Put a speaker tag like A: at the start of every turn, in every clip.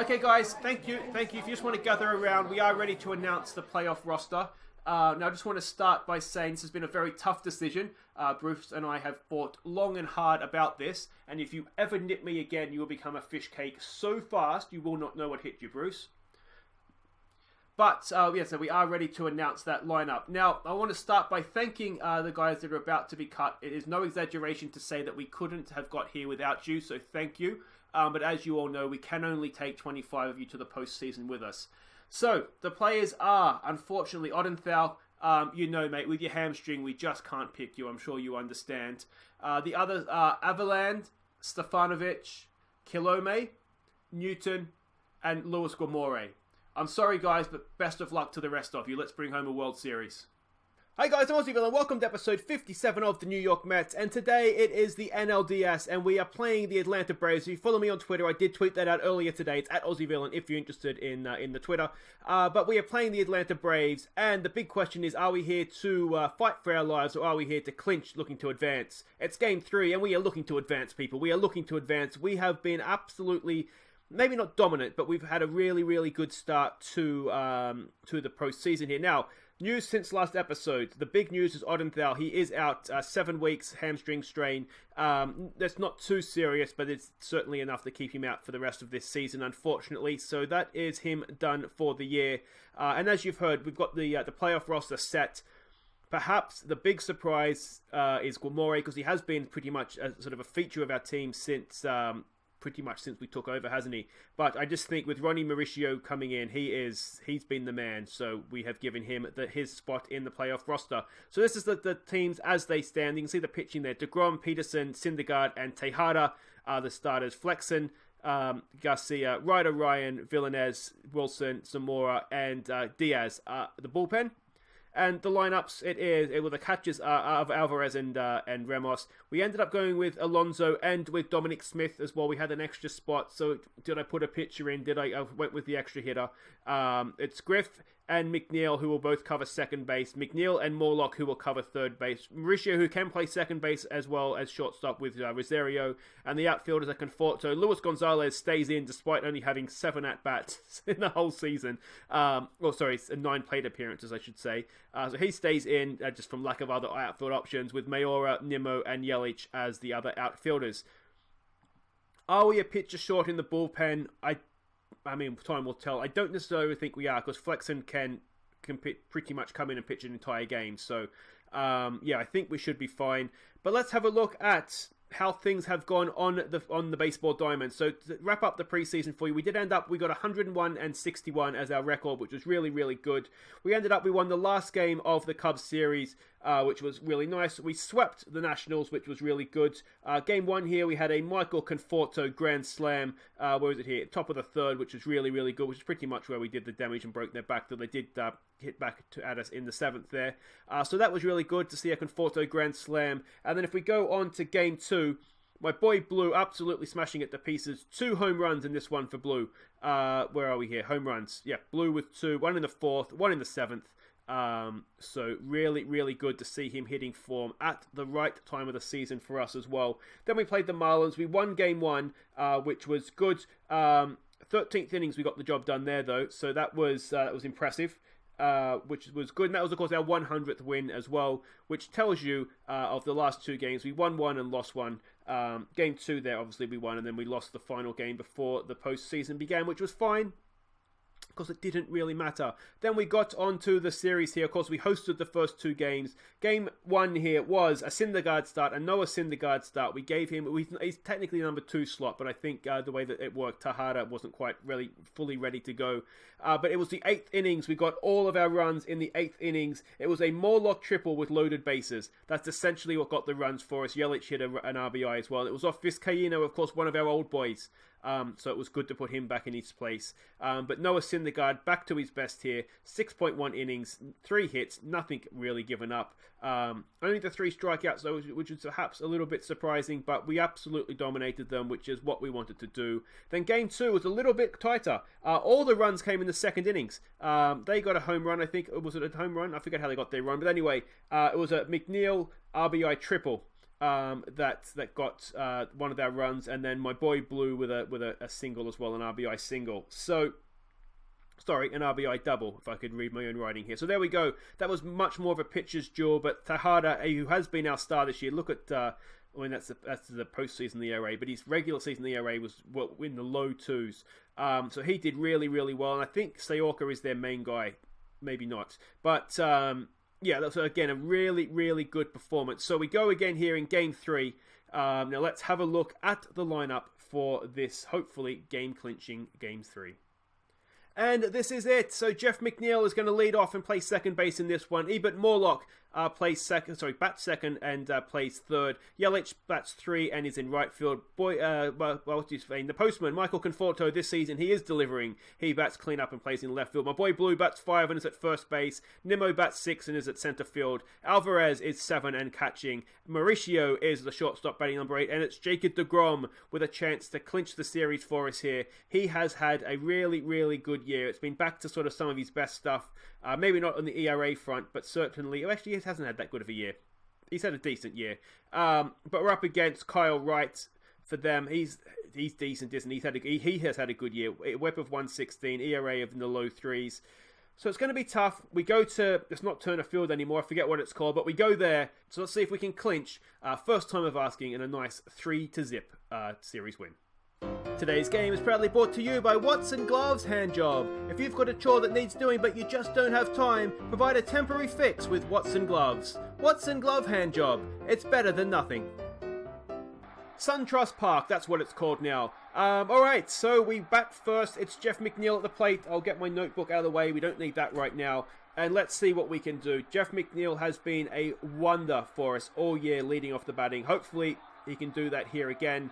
A: Okay, guys, thank you. If you just want to gather around, we are ready to announce the playoff roster. Now, I just want to start by saying this has been a very tough decision. Bruce and I have fought long and hard about this, and if you ever nip me again, you will become a fish cake so fast you will not know what hit you, Bruce. But, so we are ready to announce that lineup. Now, I want to start by thanking the guys that are about to be cut. It is no exaggeration to say that we couldn't have got here without you, so thank you. But as you all know, we can only take 25 of you to the postseason with us. So, the players are, unfortunately, Odenthal. You know, mate, with your hamstring, we just can't pick you. I'm sure you understand. The others are Avaland, Stefanovic, Kilome, Newton, and Luis Guamore. I'm sorry, guys, but best of luck to the rest of you. Let's bring home a World Series. Hi guys, I'm Aussie and welcome to episode 57 of the New York Mets, and today it is the NLDS, and we are playing the Atlanta Braves. If you follow me on Twitter, I did tweet that out earlier today. It's at AussieVillain if you're interested in the Twitter. But we are playing the Atlanta Braves, and the big question is, are we here to fight for our lives, or are we here to clinch, looking to advance? It's Game 3, and we are looking to advance, people. We are looking to advance. We have been absolutely... maybe not dominant, but we've had a really, really good start to the postseason here. Now, news since last episode. The big news is Odenthal. He is out 7 weeks, hamstring strain. That's not too serious, but it's certainly enough to keep him out for the rest of this season, unfortunately. So that is him done for the year. And as you've heard, we've got the playoff roster set. Perhaps the big surprise is Guamore, because he has been pretty much sort of a feature of our team since... pretty much since we took over, hasn't he? But I just think with Ronnie Mauricio coming in, he's been the man. So we have given him his spot in the playoff roster. So this is the teams as they stand. You can see the pitching there. deGrom, Peterson, Syndergaard, and Tejada are the starters. Flexen, Garcia, Ryder, Ryan, Villanez, Wilson, Zamora, and Diaz are the bullpen. And the lineups, the catchers are of Alvarez and Ramos. We ended up going with Alonso and with Dominic Smith as well. We had an extra spot, so did I put a pitcher in? I went with the extra hitter. It's Griff and McNeil, who will both cover second base. McNeil and Morlock, who will cover third base. Mauricio, who can play second base as well as shortstop with Rosario. And the outfielders are Conforto. Luis Gonzalez stays in despite only having 7 at-bats in the whole season. 9 plate appearances, I should say. So he stays in just from lack of other outfield options, with Mayora, Nimmo, and Yelich as the other outfielders. Are we a pitcher short in the bullpen? I mean, time will tell. I don't necessarily think we are, because Flexen can pretty much come in and pitch an entire game. So, I think we should be fine. But let's have a look at how things have gone on the baseball diamond. So to wrap up the preseason for you, we got 101 and 61 as our record, which was really, really good. We won the last game of the Cubs series, which was really nice. We swept the Nationals, which was really good. Game 1 here, we had a Michael Conforto grand slam. Where was it here? Top of the third, which was really, really good, which is pretty much where we did the damage and broke their back, though they did hit back at us in the 7th there. So that was really good to see a Conforto grand slam. And then if we go on to Game 2, my boy Blue absolutely smashing it to pieces. 2 home runs in this one for Blue. Where are we here? Home runs. Yeah, Blue with 2. 1 in the 4th, 1 in the 7th. So really, really good to see him hitting form at the right time of the season for us as well. Then we played the Marlins. We won Game 1, which was good. 13th innings, we got the job done there, though. So that was impressive. Which was good, and that was of course our 100th win as well, which tells you of the last 2 games, we won 1 and lost 1. Game 2 there, obviously we won, and then we lost the final game before the postseason began, which was fine, because it didn't really matter. Then we got onto the series here. Of course, we hosted the first 2 games. Game 1 here was a Syndergaard start, a Noah Syndergaard start. We gave him, he's technically number 2 slot, but I think the way that it worked, Tejada wasn't quite really fully ready to go. But it was the 8th innings. We got all of our runs in the 8th innings. It was a Morlock triple with loaded bases. That's essentially what got the runs for us. Yelich hit an RBI as well. It was off Vizcaíno, of course, one of our old boys. So it was good to put him back in his place. But Noah Syndergaard back to his best here. 6.1 innings, 3 hits, nothing really given up. Only the 3 strikeouts, though, which was perhaps a little bit surprising, but we absolutely dominated them, which is what we wanted to do. Then Game 2 was a little bit tighter. All the runs came in the 2nd innings. They got a home run, I think. Was it a home run? I forget how they got their run. But anyway, it was a McNeil RBI triple. that got one of our runs, and then my boy Blue with a single as well, an RBI single. So, sorry, an RBI double, if I could read my own writing here. So there we go. That was much more of a pitcher's duel, but Tejada, who has been our star this year, look at, I mean, that's the postseason ERA, but his regular season ERA was in the low twos. So he did really, really well, and I think Sayorka is their main guy. Maybe not. But, yeah, that's, again, a really, really good performance. So we go again here in Game 3. Now let's have a look at the lineup for this, hopefully, game-clinching Game 3. And this is it. So Jeff McNeil is going to lead off and play second base in this one. Ebert Morlock bats second and plays third. Yelich bats 3 and is in right field. The postman, Michael Conforto, this season he is delivering. He bats cleanup and plays in left field. My boy Blue bats 5 and is at first base. Nimmo bats 6 and is at center field. Alvarez is 7 and catching. Mauricio is the shortstop batting number 8, and it's Jacob deGrom with a chance to clinch the series for us here. He has had a really, really good year. It's been back to sort of some of his best stuff. Maybe not on the ERA front, but certainly, actually, he hasn't had that good of a year. He's had a decent year. But we're up against Kyle Wright for them. He's decent, isn't he? He has had a good year. WHIP of 116, ERA of in the low threes. So it's going to be tough. We go to, it's not Turner Field anymore, I forget what it's called, but we go there. So let's see if we can clinch first time of asking in a nice 3-0 series win. Today's game is proudly brought to you by Watson Gloves Hand Job. If you've got a chore that needs doing but you just don't have time, provide a temporary fix with Watson Gloves. Watson Glove Hand Job. It's better than nothing. SunTrust Park, that's what it's called now. Alright, so we bat first. It's Jeff McNeil at the plate. I'll get my notebook out of the way. We don't need that right now. And let's see what we can do. Jeff McNeil has been a wonder for us all year leading off the batting. Hopefully he can do that here again.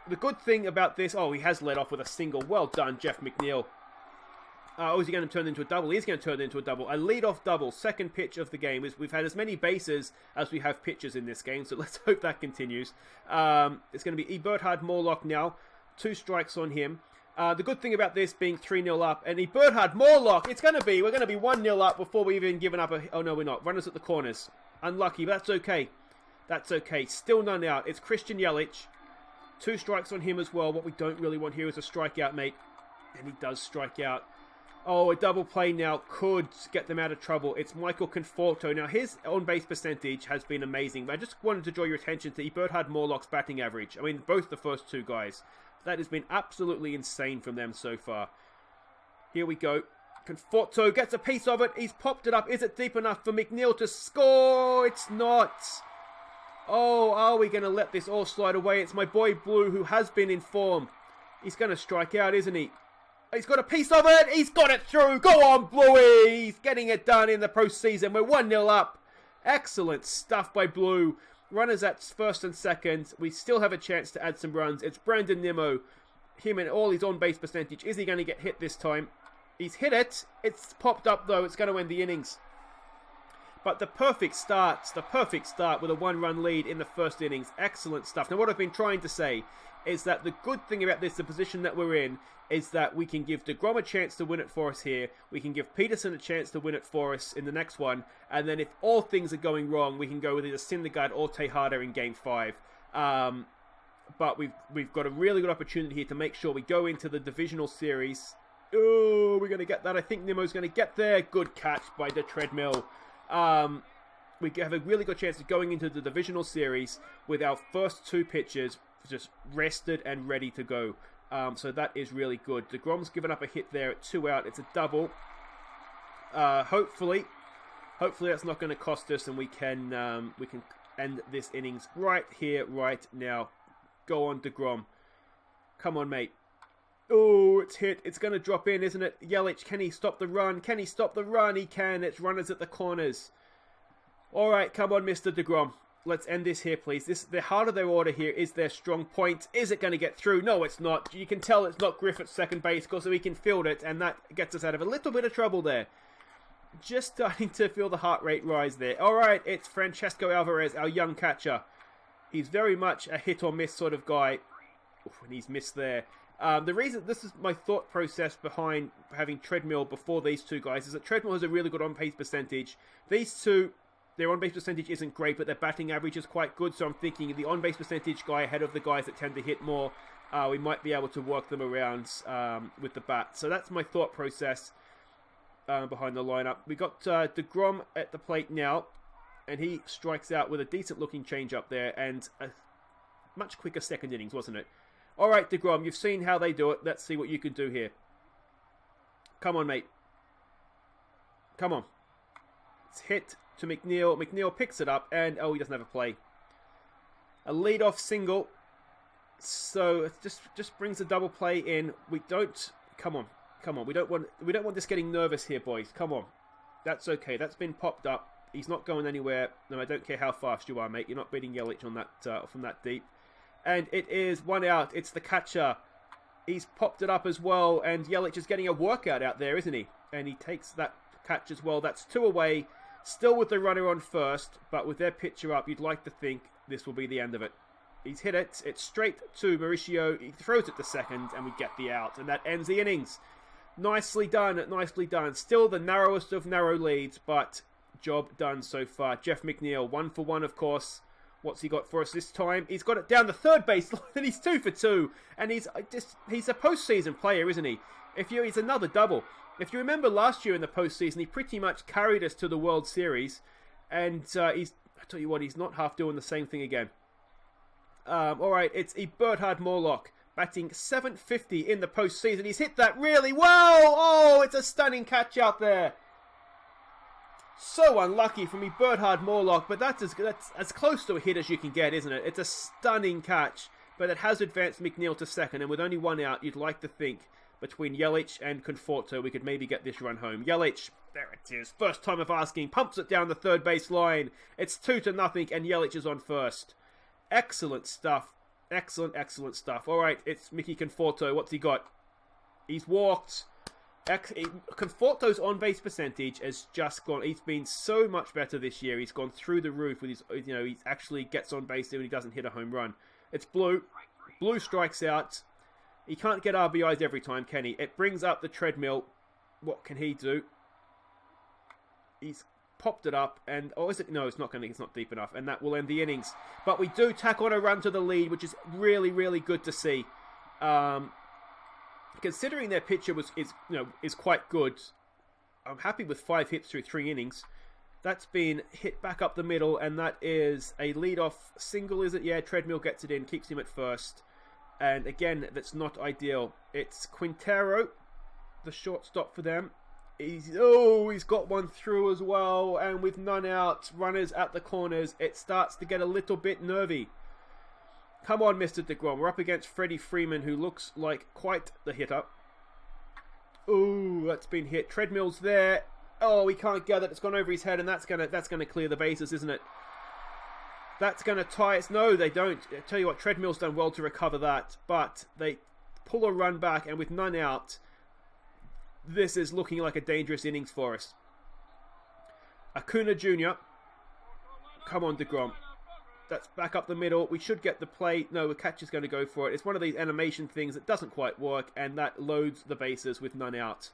A: The good thing about this, he has led off with a single. Well done, Jeff McNeil. Is he going to turn into a double? He's going to turn into a double. A lead-off double, second pitch of the game. We've had as many bases as we have pitchers in this game, so let's hope that continues. It's going to be Eberhard Morlock now. 2 strikes on him. The good thing about this being 3-0 up, and Eberhard Morlock, we're going to be 1-0 up before we've even given up oh no, we're not. Runners at the corners. Unlucky, but that's okay. That's okay. Still none out. It's Christian Yelich. 2 strikes on him as well. What we don't really want here is a strikeout, mate. And he does strike out. Oh, a double play now could get them out of trouble. It's Michael Conforto. Now, his on-base percentage has been amazing. But I just wanted to draw your attention to Eberhard Morlock's batting average. I mean, both the first 2 guys. That has been absolutely insane from them so far. Here we go. Conforto gets a piece of it. He's popped it up. Is it deep enough for McNeil to score? It's not. Oh, are we going to let this all slide away? It's my boy Blue who has been in form. He's going to strike out, isn't he? He's got a piece of it. He's got it through. Go on, Bluey. He's getting it done in the postseason. We're 1-0 up. Excellent stuff by Blue. Runners at first and second. We still have a chance to add some runs. It's Brandon Nimmo. Him and all his on-base percentage. Is he going to get hit this time? He's hit it. It's popped up, though. It's going to end the innings. But the perfect start with a 1-run lead in the first innings. Excellent stuff. Now, what I've been trying to say is that the good thing about this, the position that we're in, is that we can give deGrom a chance to win it for us here. We can give Peterson a chance to win it for us in the next one. And then if all things are going wrong, we can go with either Syndergaard or Tejada in Game 5. But we've got a really good opportunity here to make sure we go into the divisional series. Oh, we're going to get that. I think Nimmo's going to get there. Good catch by the treadmill. We have a really good chance of going into the divisional series with our first 2 pitchers just rested and ready to go. So that is really good. deGrom's given up a hit there at 2 out. It's a double. Hopefully that's not going to cost us, and we can end this innings right here, right now. Go on, deGrom. Come on, mate. Oh, it's hit. It's going to drop in, isn't it? Yelich, can he stop the run? Can he stop the run? He can. It's runners at the corners. All right, come on, Mr. deGrom. Let's end this here, please. The heart of their order here is their strong point. Is it going to get through? No, it's not. You can tell it's not Griffith's second base because he can field it, and that gets us out of a little bit of trouble there. Just starting to feel the heart rate rise there. All right, it's Francesco Alvarez, our young catcher. He's very much a hit or miss sort of guy. Oof, and he's missed there. The reason, this is my thought process behind having Treadmill before these 2 guys, is that Treadmill has a really good on-pace percentage. These 2, Their on-base percentage isn't great, but their batting average is quite good. So I'm thinking the on-base percentage guy ahead of the guys that tend to hit more, we might be able to work them around with the bat. So that's my thought process behind the lineup. We got deGrom at the plate now, and he strikes out with a decent-looking change-up there and a much quicker second innings, wasn't it? All right, deGrom, you've seen how they do it. Let's see what you can do here. Come on, mate. Come on. It's hit to McNeil. McNeil picks it up, and he doesn't have a play. A lead-off single. So it just brings a double play in. We don't. Come on. We don't want this getting nervous here, boys. Come on. That's okay. That's been popped up. He's not going anywhere. No, I don't care how fast you are, mate. You're not beating Yelich on that from that deep. And it is 1 out. It's the catcher. He's popped it up as well, and Yelich is getting a workout out there, isn't he? And he takes that catch as well. That's 2 away. Still with the runner on first, but with their pitcher up, you'd like to think this will be the end of it. He's hit it. It's straight to Mauricio. He throws it to second, and we get the out. And that ends the innings. Nicely done. Nicely done. Still the narrowest of narrow leads, but job done so far. Jeff McNeil, 1 for 1, of course. What's he got for us this time? He's got it down the third base line, and he's 2 for 2. And he's a postseason player, isn't he? He's another double. If you remember last year in the postseason, he pretty much carried us to the World Series. And I tell you what, he's not half doing the same thing again. All right, it's Berthard Morlock, batting .750 in the postseason. He's hit that really well. Oh, it's a stunning catch out there. So unlucky from Berthard Morlock, but that's as close to a hit as you can get, isn't it? It's a stunning catch, but it has advanced McNeil to second, and with only 1 out, you'd like to think between Yelich and Conforto, we could maybe get this run home. Yelich, there it is, first time of asking, pumps it down the third base line. It's 2-0, and Yelich is on first. Excellent stuff. Excellent stuff. All right, it's Mickey Conforto. What's he got? He's walked. Conforto's on-base percentage has just gone. He's been so much better this year. He's gone through the roof with his. He actually gets on base when he doesn't hit a home run. It's Blue. Blue strikes out. He can't get RBIs every time, can he? It brings up the treadmill. What can he do? He's popped it up, and is it? No, it's not deep enough, and that will end the innings. But we do tack on a run to the lead, which is really good to see. Considering their pitcher is quite good, I'm happy with 5 hits through 3 innings. That's been hit back up the middle, and that is a lead-off single, is it? Yeah, treadmill gets it in, keeps him at first. And again, that's not ideal. It's Quintero, the shortstop for them. He's got one through as well, and with none out, runners at the corners, it starts to get a little bit nervy. Come on, Mr. deGrom. We're up against Freddie Freeman, who looks like quite the hitter. Ooh, that's been hit. Treadmill's there. Oh, he can't get it. It's gone over his head, and that's gonna clear the bases, isn't it? That's gonna tie us. No, they don't. I tell you what, Treadmill's done well to recover that, but they pull a run back, and with none out, this is looking like a dangerous innings for us. Acuna Jr. Come on, deGrom. That's back up the middle. We should get the play. No, the catcher's going to go for it. It's one of these animation things that doesn't quite work, and that loads the bases with none out.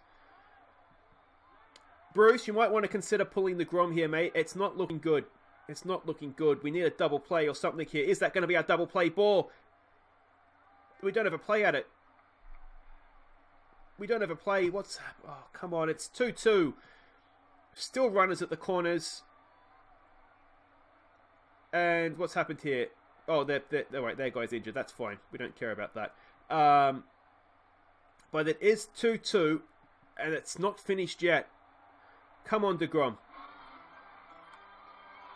A: Bruce, you might want to consider pulling deGrom here, mate. It's not looking good. It's not looking good. We need a double play or something here. Is that going to be our double play ball? We don't have a play at it. We don't have a play. Oh, come on. It's 2-2. Still runners at the corners. And what's happened here? Oh, they're all right. Their guy's injured. That's fine. We don't care about that. But it is 2-2, and it's not finished yet. Come on, deGrom.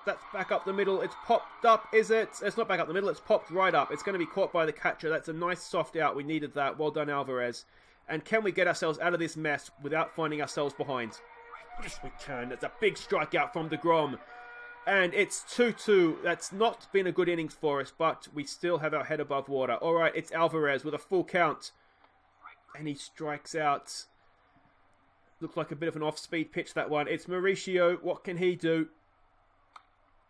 A: That's back up the middle. It's popped up, is it? It's not back up the middle. It's popped right up. It's going to be caught by the catcher. That's a nice soft out. We needed that. Well done, Alvarez. And can we get ourselves out of this mess without finding ourselves behind? Yes, we can. That's a big strikeout from deGrom. And it's 2-2. That's not been a good innings for us, but we still have our head above water. All right, it's Alvarez with a full count. And he strikes out. Looks like a bit of an off-speed pitch, that one. It's Mauricio. What can he do?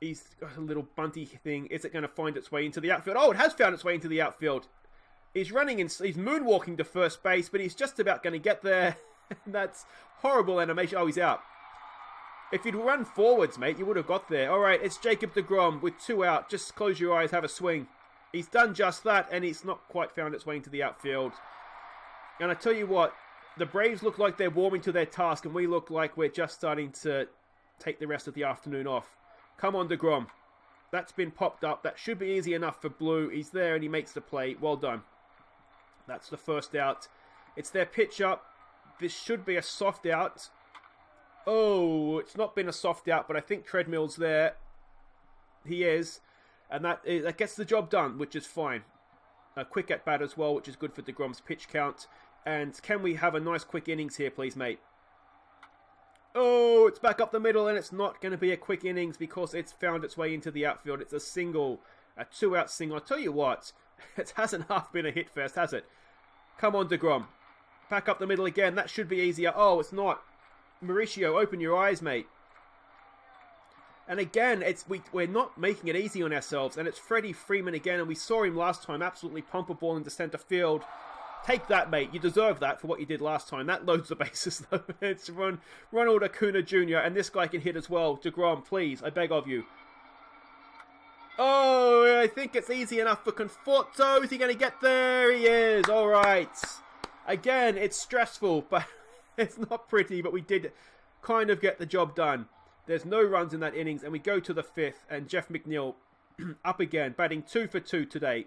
A: He's got a little bunty thing. Is it going to find its way into the outfield? Oh, it has found its way into the outfield. He's running in. He's moonwalking to first base, but he's just about going to get there. That's horrible animation. Oh, he's out. If you'd run forwards, mate, you would have got there. All right, it's Jacob deGrom with 2 out. Just close your eyes, have a swing. He's done just that, and he's not quite found its way into the outfield. And I tell you what, the Braves look like they're warming to their task, and we look like we're just starting to take the rest of the afternoon off. Come on, deGrom. That's been popped up. That should be easy enough for Blue. He's there, and he makes the play. Well done. That's the first out. It's their pitch up. This should be a soft out. Oh, it's not been a soft out, but I think Treadmill's there. He is. And that gets the job done, which is fine. A quick at bat as well, which is good for deGrom's pitch count. And can we have a nice quick innings here, please, mate? Oh, it's back up the middle, and it's not going to be a quick innings because it's found its way into the outfield. It's a single, a 2-out single. I'll tell you what, it hasn't half been a hit fest, has it? Come on, deGrom. Back up the middle again. That should be easier. Oh, it's not. Mauricio, open your eyes, mate. And again, we're not making it easy on ourselves. And it's Freddie Freeman again. And we saw him last time absolutely pump a ball into center field. Take that, mate. You deserve that for what you did last time. That loads the bases, though. It's Ronald Acuna Jr. And this guy can hit as well. deGrom, please. I beg of you. Oh, I think it's easy enough for Conforto. Is he going to get there? He is. All right. Again, it's stressful, but it's not pretty. But we did kind of get the job done. There's no runs in that innings. And we go to the 5th. And Jeff McNeil up again. Batting 2 for 2 today.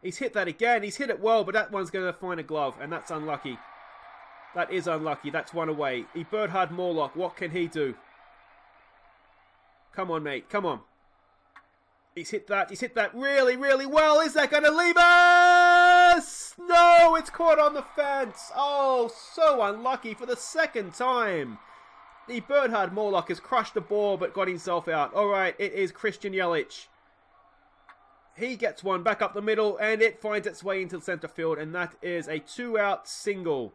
A: He's hit that again. He's hit it well, but that one's going to find a glove. And that's unlucky. That is unlucky. That's one away. Bernhard Morlock. What can he do? Come on, mate. Come on. He's hit that. He's hit that really, really well. Is that going to leave us? No, it's caught on the fence. Oh, so unlucky for the second time. The Bernhard Morlock has crushed the ball but got himself out. All right, it is Christian Yelich. He gets one back up the middle and it finds its way into the center field. And that is a 2-out single.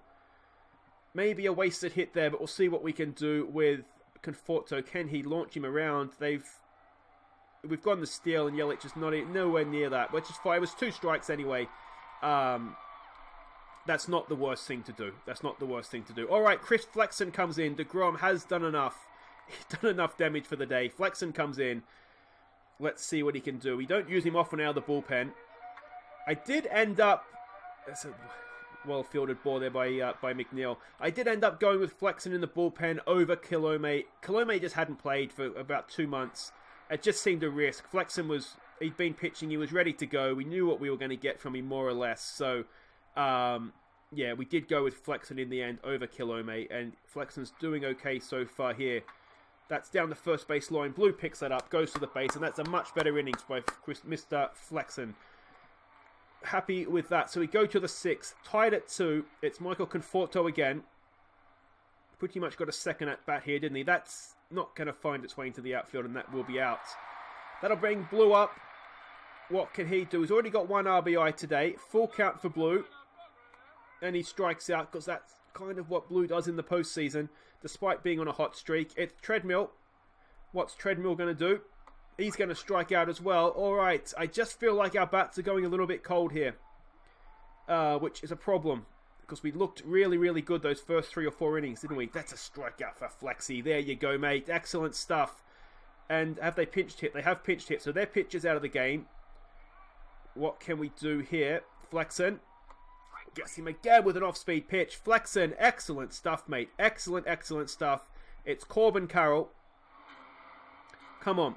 A: Maybe a wasted hit there, but we'll see what we can do with Conforto. Can he launch him around? We've gone the steal, and Yelich is nowhere near that, which is fine. It was 2 strikes anyway. That's not the worst thing to do. That's not the worst thing to do. All right, Chris Flexen comes in. deGrom has done enough. He's done enough damage for the day. Flexen comes in. Let's see what he can do. We don't use him often out of the bullpen. I did end up... That's a well-fielded ball there by McNeil. I did end up going with Flexen in the bullpen over Kilome. Kilome just hadn't played for about 2 months. It just seemed a risk. Flexen he'd been pitching, he was ready to go. We knew what we were going to get from him more or less. So, yeah, we did go with Flexen in the end over Kilome. And Flexen's doing okay so far here. That's down the first base line. Blue picks that up, goes to the base. And that's a much better innings by Mr. Flexen. Happy with that. So we go to the 6th. Tied at 2. It's Michael Conforto again. Pretty much got a second at bat here, didn't he? That's not going to find its way into the outfield, and that will be out. That'll bring Blue up. What can he do? He's already got 1 RBI today. Full count for Blue. And he strikes out, because that's kind of what Blue does in the postseason, despite being on a hot streak. It's Treadmill. What's Treadmill going to do? He's going to strike out as well. All right, I just feel like our bats are going a little bit cold here, which is a problem. Because we looked really, really good those first 3 or 4 innings, didn't we? That's a strikeout for Flexi. There you go, mate. Excellent stuff. And have they pinched hit? They have pinched hit. So their pitch is out of the game. What can we do here? Flexen. Gets him again with an off-speed pitch. Flexen. Excellent stuff, mate. Excellent, excellent stuff. It's Corbin Carroll. Come on.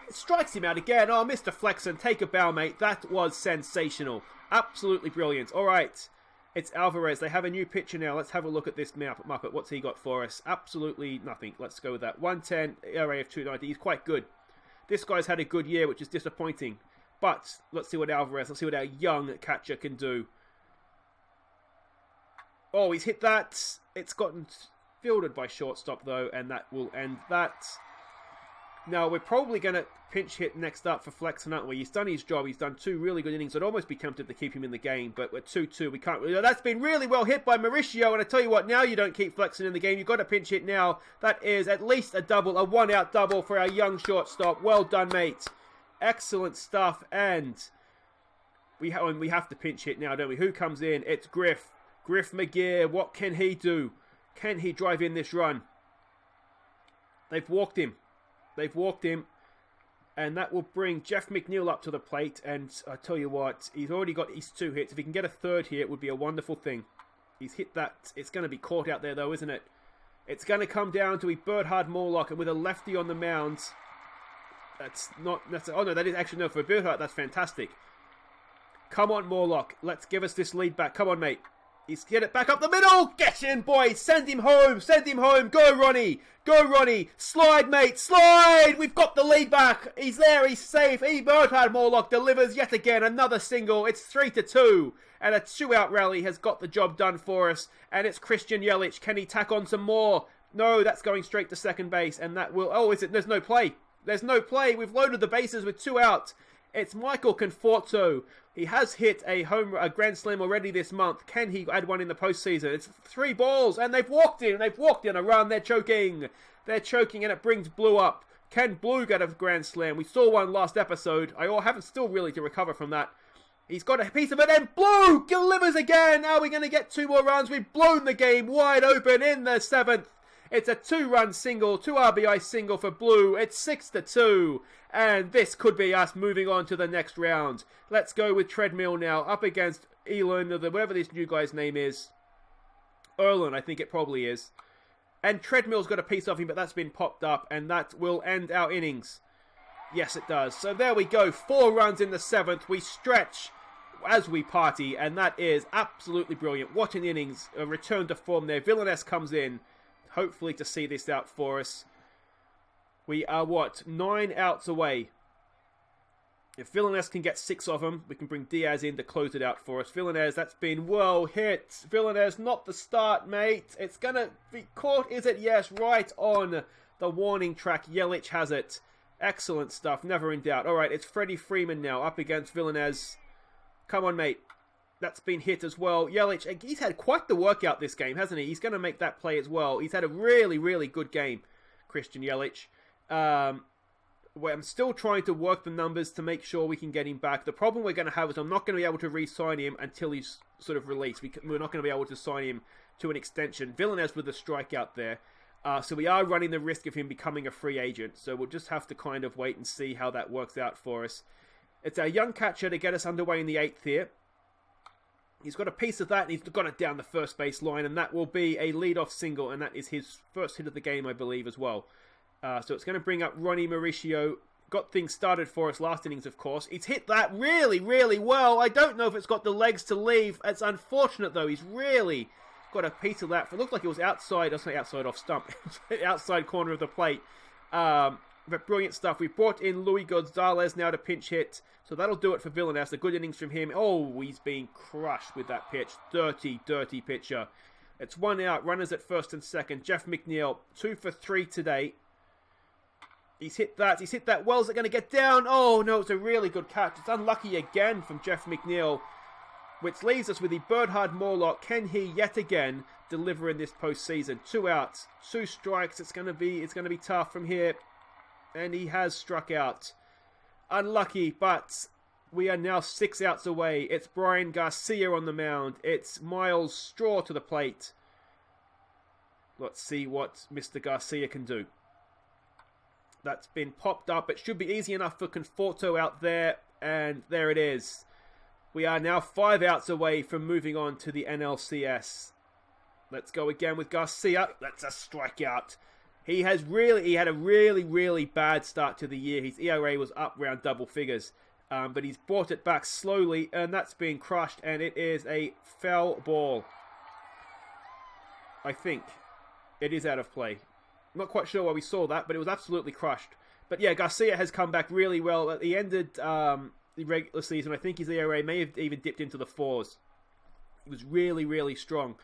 A: It strikes him out again. Oh, Mr. Flexen, take a bow, mate. That was sensational. Absolutely brilliant. All right. It's Alvarez. They have a new pitcher now. Let's have a look at this Muppet. What's he got for us? Absolutely nothing. Let's go with that. 110, ERA of 290. He's quite good. This guy's had a good year, which is disappointing. But let's see what let's see what our young catcher can do. Oh, he's hit that. It's gotten fielded by shortstop, though, and that will end that. Now, we're probably going to pinch hit next up for Flexen, aren't we? He's done his job. He's done 2 really good innings. I'd almost be tempted to keep him in the game, but we're 2-2. We can't really... That's been really well hit by Mauricio, and I tell you what, now you don't keep Flexen in the game. You've got to pinch hit now. That is at least a double, a 1-out double for our young shortstop. Well done, mate. Excellent stuff, and we have to pinch hit now, don't we? Who comes in? It's Griff. Griff McGear. What can he do? Can he drive in this run? They've walked him. They've walked him. And that will bring Jeff McNeil up to the plate. And I tell you what, he's already got his 2 hits. If he can get a 3rd here, it would be a wonderful thing. He's hit that. It's going to be caught out there, though, isn't it? It's going to come down to a Bernhard Morlock. And with a lefty on the mound, that's not... oh, no, that is actually... no, for Bernhard, that's fantastic. Come on, Morlock. Let's give us this lead back. Come on, mate. He's get it back up the middle. Get in, boys. Send him home. Send him home. Go, Ronnie. Go, Ronnie. Slide, mate. Slide. We've got the lead back. He's there. He's safe. Bernhard Morlock delivers yet again another single. It's 3-2. And a 2-out rally has got the job done for us. And it's Christian Yelich. Can he tack on some more? No, that's going straight to second base. And that will... oh, is it? There's no play. There's no play. We've loaded the bases with 2 out. It's Michael Conforto. He has hit a grand slam already this month. Can he add one in the postseason? It's 3 balls, and they've walked in. They've walked in a run. They're choking. They're choking, and it brings Blue up. Can Blue get a grand slam? We saw one last episode. I haven't still really to recover from that. He's got a piece of it, and Blue delivers again. Are we going to get 2 more runs? We've blown the game wide open in the 7th. It's a 2-run single, 2 RBI single for Blue. It's 6-2. And this could be us moving on to the next round. Let's go with Treadmill now, up against Elon, or whatever this new guy's name is. Erlen, I think it probably is. And Treadmill's got a piece of him, but that's been popped up, and that will end our innings. Yes, it does. So there we go. 4 runs in the 7th. We stretch as we party, and that is absolutely brilliant. What an innings. A return to form there. Villaness comes in, hopefully to see this out for us. We are, 9 outs away. If Villaness can get 6 of them, we can bring Diaz in to close it out for us. Villaness, that's been well hit. Villaness, not the start, mate. It's going to be caught, is it? Yes, right on the warning track. Yelich has it. Excellent stuff, never in doubt. All right, it's Freddie Freeman now up against Villaness. Come on, mate. That's been hit as well. Yelich, he's had quite the workout this game, hasn't he? He's going to make that play as well. He's had a really, really good game, Christian Yelich. I'm still trying to work the numbers to make sure we can get him back. The problem we're going to have is I'm not going to be able to re-sign him until he's sort of released. We're not going to be able to sign him to an extension. Villaness with a strikeout there. So we are running the risk of him becoming a free agent. So we'll just have to kind of wait and see how that works out for us. It's our young catcher to get us underway in the 8th here. He's got a piece of that, and he's got it down the first base line, and that will be a leadoff single, and that is his first hit of the game, I believe, as well. So it's going to bring up Ronnie Mauricio. Got things started for us last innings, of course. He's hit that really, really well. I don't know if it's got the legs to leave. It's unfortunate, though. He's really got a piece of that. It looked like it was outside. I'll say outside off stump. Outside corner of the plate. But brilliant stuff. We brought in Luis Gonzalez now to pinch hit. So that'll do it for Villaness. A good innings from him. Oh, he's being crushed with that pitch. Dirty, dirty pitcher. It's 1 out. Runners at first and second. Jeff McNeil, 2 for 3 today. He's hit that. He's hit that well. Is it going to get down? Oh, no. It's a really good catch. It's unlucky again from Jeff McNeil, which leaves us with the Bernhard Morlock. Can he yet again deliver in this postseason? 2 outs, 2 strikes. It's going to be tough from here. And he has struck out. Unlucky, but we are now 6 outs away. It's Brian Garcia on the mound. It's Miles Straw to the plate. Let's see what Mr. Garcia can do. That's been popped up. It should be easy enough for Conforto out there. And there it is. We are now 5 outs away from moving on to the NLCS. Let's go again with Garcia. That's a strikeout. He had a really, really bad start to the year. His ERA was up around double figures. But he's brought it back slowly, and that's being crushed, and it is a foul ball. I think it is out of play. I'm not quite sure why we saw that, but it was absolutely crushed. But yeah, Garcia has come back really well. He ended the regular season. I think his ERA may have even dipped into the 4s. It was really, really strong.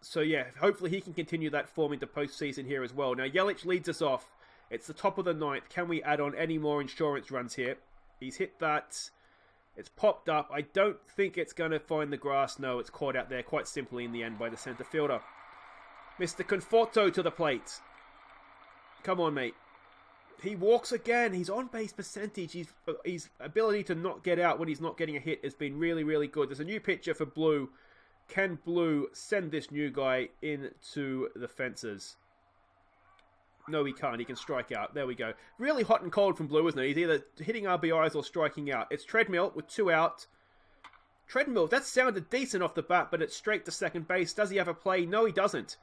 A: So yeah, hopefully he can continue that form into postseason here as well. Now, Yelich leads us off. It's the top of the 9th. Can we add on any more insurance runs here? He's hit that. It's popped up. I don't think it's going to find the grass. No, it's caught out there quite simply in the end by the center fielder. Mr. Conforto to the plate. Come on, mate. He walks again. His on-base percentage, his ability to not get out when he's not getting a hit has been really, really good. There's a new pitcher for Blue. Can Blue send this new guy into the fences? No, he can't. He can strike out. There we go. Really hot and cold from Blue, isn't it? He's either hitting RBIs or striking out. It's Treadmill with 2 out. Treadmill, that sounded decent off the bat, but it's straight to second base. Does he have a play? No, he doesn't.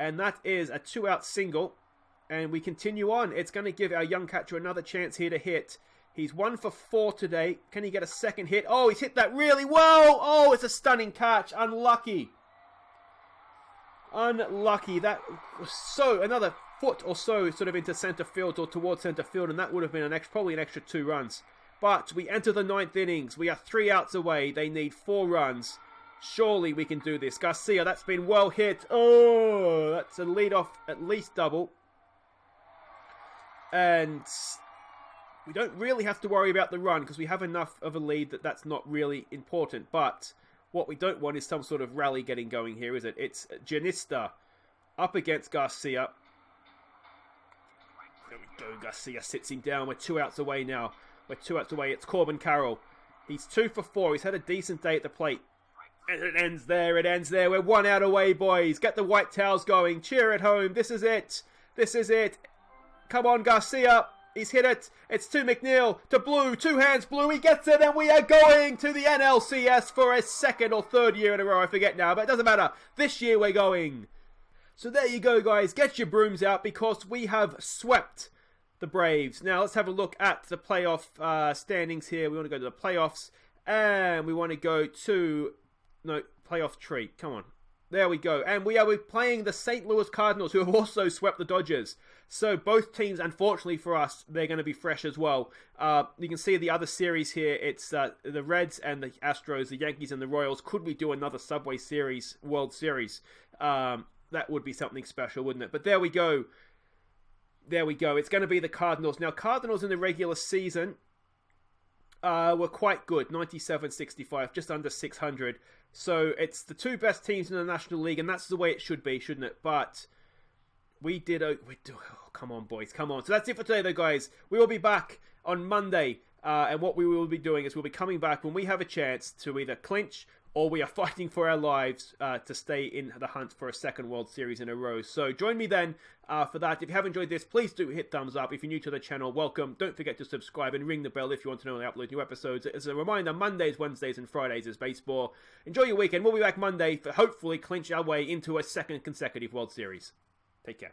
A: And that is a 2-out single. And we continue on. It's going to give our young catcher another chance here to hit. He's 1 for 4 today. Can he get a second hit? Oh, he's hit that really well. Oh, it's a stunning catch. Unlucky. Unlucky. That was so another foot or so sort of into center field or towards center field, and that would have been probably an extra 2 runs. But we enter the 9th innings. We are 3 outs away. They need 4 runs. Surely we can do this. Garcia, that's been well hit. Oh, that's a leadoff at least double. And we don't really have to worry about the run because we have enough of a lead that that's not really important. But what we don't want is some sort of rally getting going here, is it? It's Janista up against Garcia. There we go. Garcia sits him down. We're 2 outs away now. We're 2 outs away. It's Corbin Carroll. He's 2 for 4. He's had a decent day at the plate. And it ends there. It ends there. We're 1 out away, boys. Get the white towels going. Cheer at home. This is it. This is it. Come on, Garcia. He's hit it. It's to McNeil. To Blue. 2 hands, Blue. He gets it. And we are going to the NLCS for a 2nd or 3rd year in a row. I forget now. But it doesn't matter. This year we're going. So there you go, guys. Get your brooms out because we have swept the Braves. Now let's have a look at the playoff standings here. We want to go to the playoffs. And we want to go to... No, playoff tree. Come on. There we go. And we are playing the St. Louis Cardinals, who have also swept the Dodgers. So both teams, unfortunately for us, they're going to be fresh as well. You can see the other series here. It's the Reds and the Astros, the Yankees and the Royals. Could we do another Subway Series, World Series? That would be something special, wouldn't it? But there we go. There we go. It's going to be the Cardinals. Now, Cardinals in the regular season were quite good. 97-65, just under 600. So it's the 2 best teams in the National League, and that's the way it should be, shouldn't it? But we did... Oh, come on, boys. Come on. So that's it for today, though, guys. We will be back on Monday. And what we will be doing is we'll be coming back when we have a chance to either clinch or we are fighting for our lives to stay in the hunt for a 2nd World Series in a row. So join me then for that. If you have enjoyed this, please do hit thumbs up. If you're new to the channel, welcome. Don't forget to subscribe and ring the bell if you want to know when I upload new episodes. As a reminder, Mondays, Wednesdays, and Fridays is baseball. Enjoy your weekend. We'll be back Monday for hopefully clinch our way into a 2nd consecutive World Series. Take care.